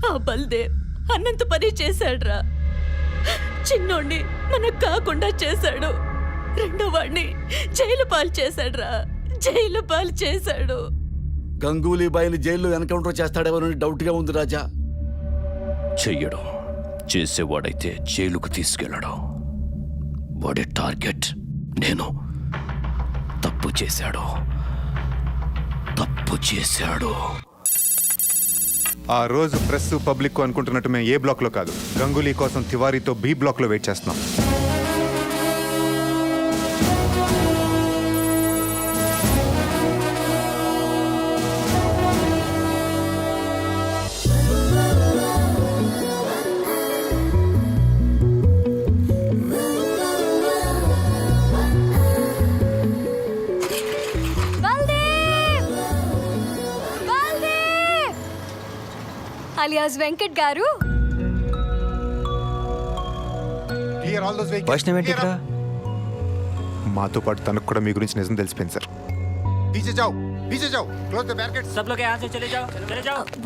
ఆ బల్దేవ్ అన్నంత పని చేశాడ్రా. చిన్నోడిని మనకు కాకుండా చేశాడు. రెండో వాడిని జైలు పాలు చేశాడ్రా. జైలు పాలు చేశాడు. గంగూలీబాయిని జైల్లో ఎన్కౌంటర్ చేస్తాడేమోనని డౌట్గా ఉంది రాజా. చెయ్యడం, చేసేవాడైతే జైలుకు తీసుకెళ్ళడం. వాడి టార్గెట్ నేను. తప్పు చేశాడు. ఆ రోజు ప్రెస్ పబ్లిక్ అనుకుంటున్నట్టు మేము ఏ బ్లాక్లో కాదు, గంగూలీ కోసం తివారీతో బి బ్లాక్లో వెయిట్ చేస్తున్నాం. alias వెంకట్ గారు. మాతో పాటు తనకు కూడా మీ గురించి నిజం తెలిసిపోయింది సార్.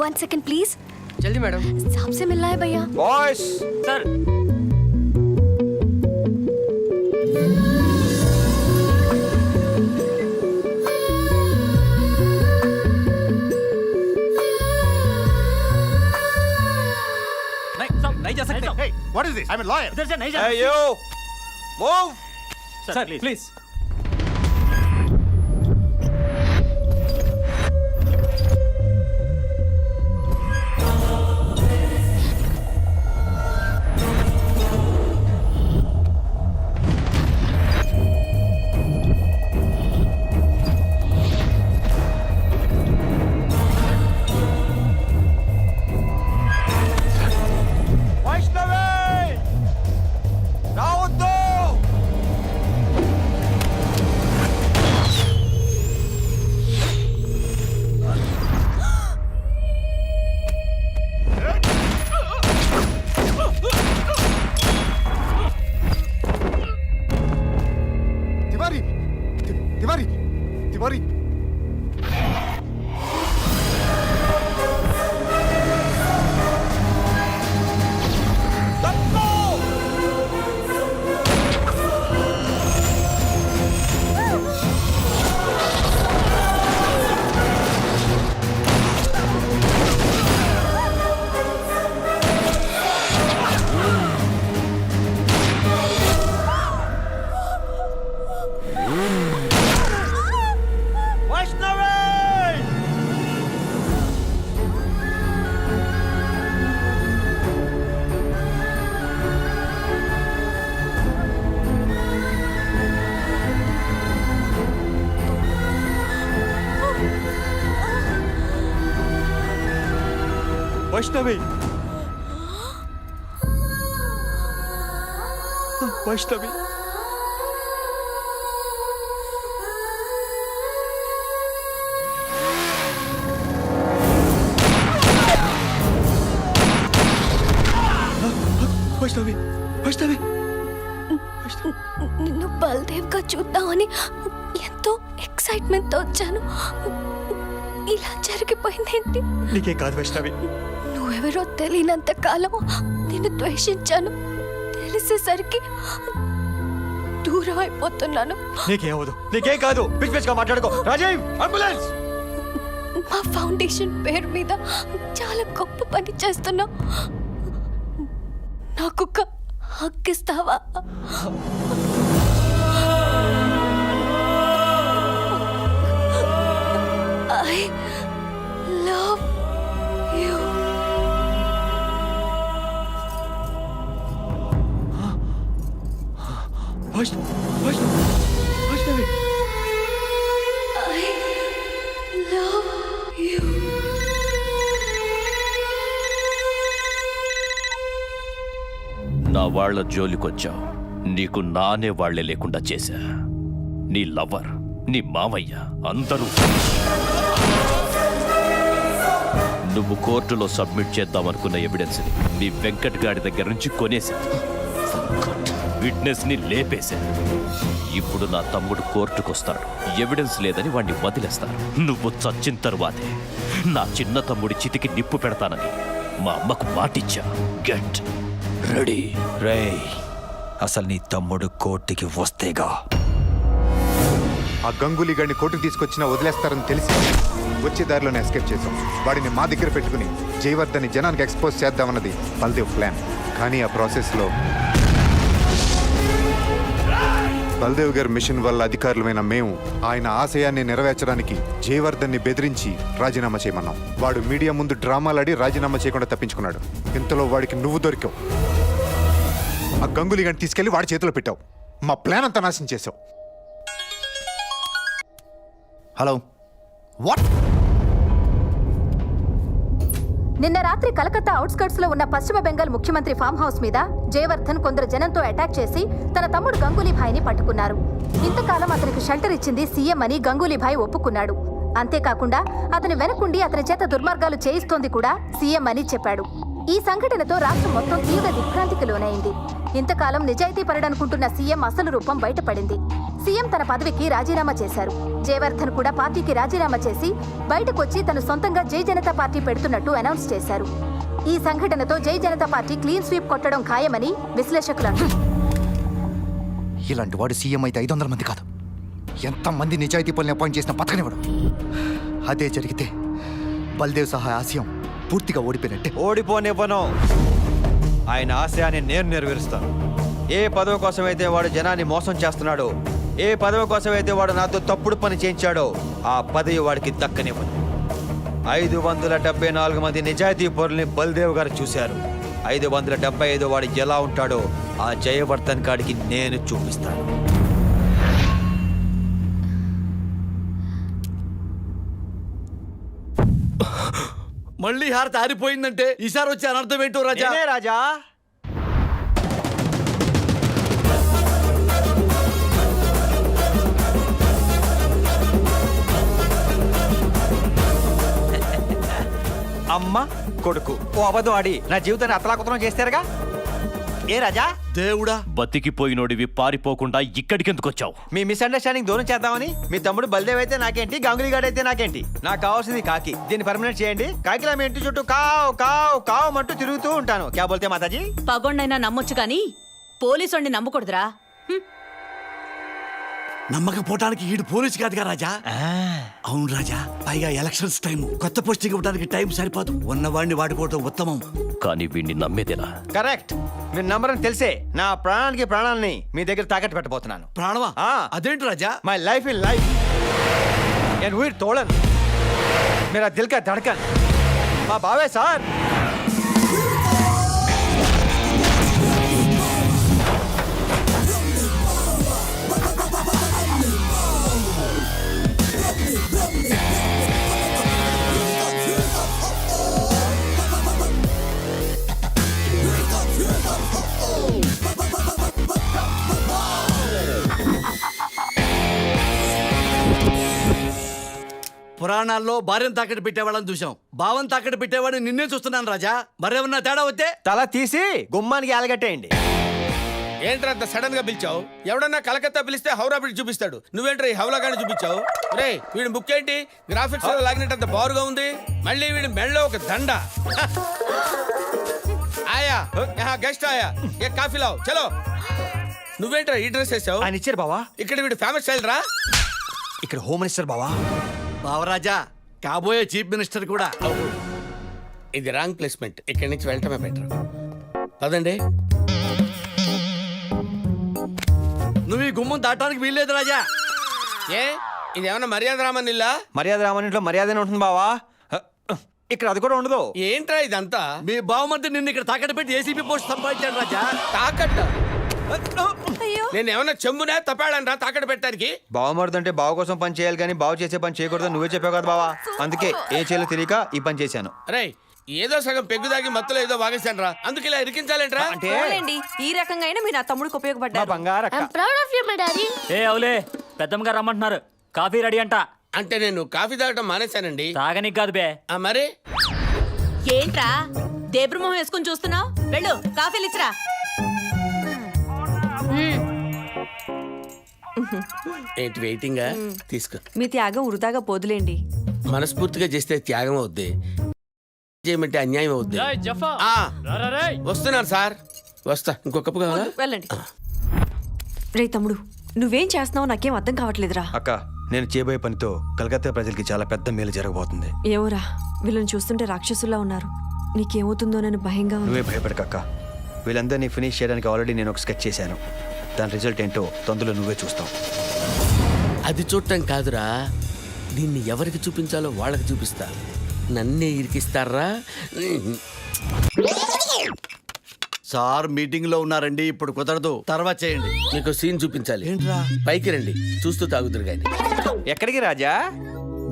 One second please. जल्दी मैडम. सांप से मिलना है भैया. Boss sir. नहीं जा सकते. Hey, what is this? I'm a lawyer. इधर से नहीं जा. Hey you, move. Sir please. Tiwari Vaishnavi, Vaishnavi, Vaishnavi, Vaishnavi, నిన్ను బల్దేవ్ గా చూద్దామని ఎంతో ఎక్సైట్మెంట్ తో వచ్చాను. ఇలా జరిగిపోయిందేంటి? నీకేం కాదు వైష్ణవి. నువ్వెవరో తెలియనంత కాలం నిన్ను ద్వేషించాను. తెలిసేసరికి దూరం అయిపోతున్నాను. నీకేమవదు, నీకేం కాదు. పిచ్చి పిచ్చిగా మాట్లాడుకో. రాజీవ్, అంబులెన్స్. మా ఫౌండేషన్ పేరు మీద చాలా గొప్ప పని చేస్తున్నావు. నాకు ఒక హక్కిస్తావా? I love you. Vaishnavi, Vaishnavi, Vaishnavi. I love you. నా వాళ్ళ జోలికొచ్చావు. నీకు నానే వాళ్లే లేకుండా చేశా. నీ లవర్, నీ మామయ్య, అందరూ. నువ్వు కోర్టులో సబ్మిట్ చేద్దామనుకున్న ఎవిడెన్స్ ని నీ వెంకట్ గాడి దగ్గర నుంచి కొనేశావు. విట్నెస్ ని లేపేశారు. ఇప్పుడు నా తమ్ముడు కోర్టుకొస్తాడు. ఎవిడెన్స్ లేదని వాణ్ణి వదిలేస్తారు. నువ్వు చచ్చిన తరువాతే నా చిన్న తమ్ముడి చితికి నిప్పు పెడతానని మా అమ్మకు మాటిచ్చా. Get ready. రేయ్, అసలు నీ తమ్ముడు కోర్టుకి వస్తేగా ఆ గంగూలీ గారిని కోర్టుకు తీసుకొచ్చినా వదిలేస్తారని తెలిసి వచ్చే దారిలోనే ఎస్కేప్ చేశాం. వాడిని మా దగ్గర పెట్టుకుని జయవర్ధన్ని జనానికి ఎక్స్పోజ్ చేద్దామన్నది బల్దేవ్ ప్లాన్. కానీ ఆ ప్రాసెస్లో బల్దేవ్ గారి మిషన్ వల్ల అధికారులమైన మేము ఆయన ఆశయాన్ని నెరవేర్చడానికి జయవర్ధన్ని బెదిరించి రాజీనామా చేయమన్నాం. వాడు మీడియా ముందు డ్రామాలాడి రాజీనామా చేయకుండా తప్పించుకున్నాడు. ఇంతలో వాడికి నువ్వు దొరికావు. ఆ గంగూలీ గారిని తీసుకెళ్లి వాడి చేతిలో పెట్టావు. మా ప్లాన్ అంతా నాశనం చేసావు. Hello, what? నిన్న రాత్రి కలకత్తా అవుట్స్కర్ట్స్ లో ఉన్న పశ్చిమ బెంగాల్ ముఖ్యమంత్రి ఫామ్ హౌస్ మీద జయవర్ధన్ కొందరు జనంతో అటాక్ చేసి తన తమ్ముడు గంగూలీభాయ్ని పట్టుకున్నారు. ఇంతకాలం అతనికి షెల్టర్ ఇచ్చింది సీఎం అని గంగూలీభాయ్ ఒప్పుకున్నాడు. అంతేకాకుండా అతని వెనకుండి అతని చేత దుర్మార్గాలు చేయిస్తోంది కూడా సీఎం అని చెప్పాడు. ఈ సంఘటనతో రాష్ట్రం మొత్తం తీవ్ర దిగ్భ్రాంతికి లోనైంది. ఇంతకాలం నిజాయితీ పరుడనుకుంటున్న సీఎం అసలు రూపం బయటపడింది. సీఎం తన పదవికి రాజీనామా చేశారు. జయవర్ధన్ కూడా పార్టీకి రాజీనామా చేసి బయటకొచ్చి తను సొంతంగా జై జనతా పార్టీ పెడుతున్నట్టు అనౌన్స్ చేశారు. ఈ సంఘటనతో జై జనతా పార్టీ క్లీన్ స్వీప్ కొట్టడం ఖాయమని విశ్లేషకులు అంటారు. ఇలాంటి వాడు సీఎం అయితే 500 మంది కాదు, ఎంతమంది నిజాయితీ పనులు అపాయింట్ చేసిన పథకనివ్వడు. అదే జరిగితే బల్దేవ్ సహా ఆశయం పూర్తిగా ఓడిపోయినట్టే. ఓడిపోనివ్వను. ఆయన ఆశయాన్ని నేను నెరవేరుస్తాను. ఏ పదవి కోసమైతే వాడు జనాన్ని మోసం చేస్తున్నాడో, ఏ పదవి కోసమైతే వాడు నాతో తప్పుడు పని చేయించాడో, ఆ పదవి వాడికి దక్కనివ్వను. 574 మంది నిజాయితీ పరుల్ని బల్దేవ్ గారు చూశారు. 575 వాడు ఎలా ఉంటాడో ఆ జయవర్ధన్ కాడికి నేను చూపిస్తాను. మళ్ళీ హారతి ఆరిపోయిందంటే ఈసారి వచ్చే అనర్థం ఏంటో రాజా. నేనే రాజా. అమ్మ కొడుకు ఓ అబద్ధం ఆడి నా జీవితాన్ని అతలాకుతలం చేస్తారుగా. ఏ రాజా? దేవుడా, బతికిపోయినోడివి పారిపోకుండా ఇక్కడికెందుకొచ్చావు? మీ మిస్అండర్స్టాండింగ్ దూరం చేద్దామని. మీ తమ్ముడు బల్దేవ్ అయితే నాకేంటి, గంగులీ గాడ్ అయితే నాకేంటి? నాకు కావాల్సింది కాకి. దీన్ని పర్మనెంట్ చేయండి. కాకిలా మీ ఇంటి చుట్టూ కావ్ కావ్ కావ్ అంటూ తిరుగుతూ ఉంటాను. క్యా బోల్తే మాతాజీ? పగొండైనా నమ్మొచ్చు కానీ పోలీసుని నమ్మకూడదురా. నమ్మకపోవటానికి ఈడు పోలీసు కాదుగా రాజా. అవును రాజా, పైగా ఎలక్షన్స్ టైం, కొత్త పోస్టింగ్ ఇవ్వడానికి టైం సరిపోదు. ఉన్నవాడిని వాడుకోవడం ఉత్తమం. కానీ వీణ్ణి నమ్మేదేనా? కరెక్ట్. మీరు నంబరని తెలిసే నా ప్రాణానికి ప్రాణాలని మీ దగ్గర తాకట్టు పెట్టబోతున్నాను. ప్రాణమా? ఆ. అదేంటి రాజా? మై లైఫ్ ఇన్ లైఫ్ నేను ఊరి తోడను. मेरा दिल का धड़कन మా బావే సార్. పురాణాల్లో భార్యను తాకట్టు పెట్టేవాళ్ళని చూసాం, భావం తాకట్టు పెట్టేవాడిని నిన్నే చూస్తున్నాను రాజా. మరేమన్నా తేడా వస్తే తల తీసి గుమ్మానికి ఆలగట్టేయండి. ఏంట్రా అంత సడన్ గా పిలిచావు? ఎవడన్నా కలకత్తా పిలిస్తే హౌరా బ్రిడ్జ్ చూపిస్తాడు. నువ్వేంట్రా ఈ హౌలాగాని చూపించావు? రే వీడి బుక్ ఏంటి గ్రాఫిక్స్ లో లాగినట్టు బారుగా ఉంది. మళ్ళీ వీడి మెడలో ఒక దండ. ఆయా గెస్ట్ ఆయా ఏ కాఫీ లావ్ చలో. నువ్వేంట్రా ఈ డ్రెస్ వేసావు? ఆయన ఇచ్చారు బావా. ఇక్కడ వీడు ఫేమస్ స్టైల్ రా. ఇక్కడ హోమ్ మినిస్టర్ బావా. బావరాజా, కాబోయే చీఫ్ మినిస్టర్ కూడా. ఇది రాంగ్ ప్లేస్మెంట్. ఇక్కడి నుంచి వెళ్ళటమే బెటర్. పదండి. నువ్వు ఈ గుమ్మం దాటానికి వీల్లేదు రాజా. ఏ ఇది ఏమన్నా మర్యాద రామన్ ఇల్లా? మర్యాద రామనింట్లో మర్యాదనే ఉంటుంది బావా. ఇక్కడ అది కూడా ఉండదు. ఏంట్రా ఇదంతా? మీ బావమర్ది నిన్ను ఇక్కడ తాకట్టు పెట్టి ఏసీపీ పోస్ట్ సంపాదించాడు రాజా. తాకట్ట? నేను ఏమన్నా చెంబునే తప్పాడనరా తాకట్టు పెట్టడానికి? బావమరుదంటే బావ కోసం పని చేయాలి కానీ బావ చేసే పని చేయకూడదు నువ్వే చెప్పావు కదా బావా. అందుకే ఏం చేయాలో తెలియక ఈ పని చేశాను. రే ఏదో సగం పెగ్గు దాగి మత్తులో ఏదో వాగేశాను రా. అందుకే ఇలా ఇరికించాలేంట్రా? అంటే ఈ రకంగా అయినా మీరు నా తమ్ముడికి మా ఉపయోగపడ్డారు. బంగారక్క. ఏ అవులే పెద్దమ్మ గారు రమ్మంటున్నారు. కాఫీ రెడీ అంట. అంటే నేను కాఫీ తాగటం మానేశానండి. తాగనికి కాదు బే. మరి ఏంట్రా దేబ్రమోహం వేసుకుని చూస్తున్నావు? వెళ్ళు కాఫీలు ఇచ్చిరా. ఏంటి వెయిటింగా? తీసుకో. మీ త్యాగం వృధాగా పోదులేండి. మనస్ఫూర్తిగా చేస్తే త్యాగం అవుద్ది, చేయమంటే అన్యాయం అవుద్ది. ఆ, వస్తున్నాను సార్, వస్తా. ఇంకొక కప్పు కావాలా? వెళ్ళండి. రే తమ్ముడు, నువ్వేం చేస్తున్నావు నాకేం అర్థం కావట్లేదురా. అక్క, నేను చేయబోయే పనితో కలకత్తా ప్రజలకి చాలా పెద్ద మేలు జరగబోతుంది. ఏమోరా, వీళ్ళని చూస్తుంటే రాక్షసుల్లా ఉన్నారు. నీకేమవుతుందోనని భయంగా ఉంది. నువ్వే భయపడకక్క. వీళ్ళందరినీ ఫినిష్ చేయడానికి ఆల్రెడీ నేను ఒక స్కెచ్ చేశాను. దాని రిజల్ట్ ఏంటో తొందరలో నువ్వే చూస్తావు. అది చూడటం కాదురా, దీన్ని ఎవరికి చూపించాలో వాళ్ళకి చూపిస్తా. నన్నే ఇరికిస్తారా? సార్ మీటింగ్ లో ఉన్నారండి, ఇప్పుడు కుదరదు, తర్వాత చేయండి. మీకు సీన్ చూపించాలి. ఏంట్రా? పైకి రండి, చూస్తూ తాగుదురు గాని. ఎక్కడికి రాజా?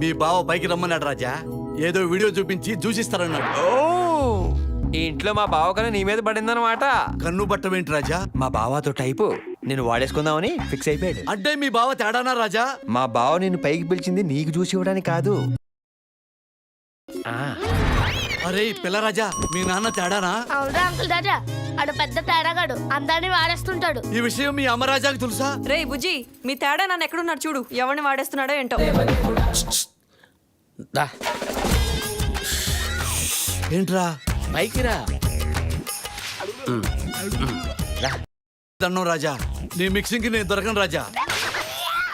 మీ బావ పైకి రమ్మన్నాడు రాజా, ఏదో వీడియో చూపించి చూసిస్తారన్నాడు. ఈ ఇంట్లో మా బావ కన్నా నీ మీద పడిందన్నమాట. కన్ను బట్టమేంటి రాజా? మా బావతో టైపు నేను వాడేసుకుందామని ఫిక్స్ అయిపోయాడు. అంటే మీ బావ తేడానా రాజా? మా బావ నిన్ను పైకి పిలిచింది నీకు చూసి ఇవ్వడానికి కాదు. అరే పిల్లరాజా, మీ నాన్న తేడానా? అవునా అంకుల్ రాజా, ఆడు పెద్ద తేడాగాడు, అందరినీ వాడేస్తుంటాడు. ఈ విషయం మీ అమ్మ రాజాకి తెలుసా? రే బుజ్జి, మీ తేడా నన్ను ఎక్కడున్నాడు చూడు. ఎవరిని వాడేస్తున్నాడో ఏంటో. దా, ఏంట్రా? పైకి రా. దన్నం రాజా, నీ మిక్సింగ్ కి నేను దొరకను రాజా.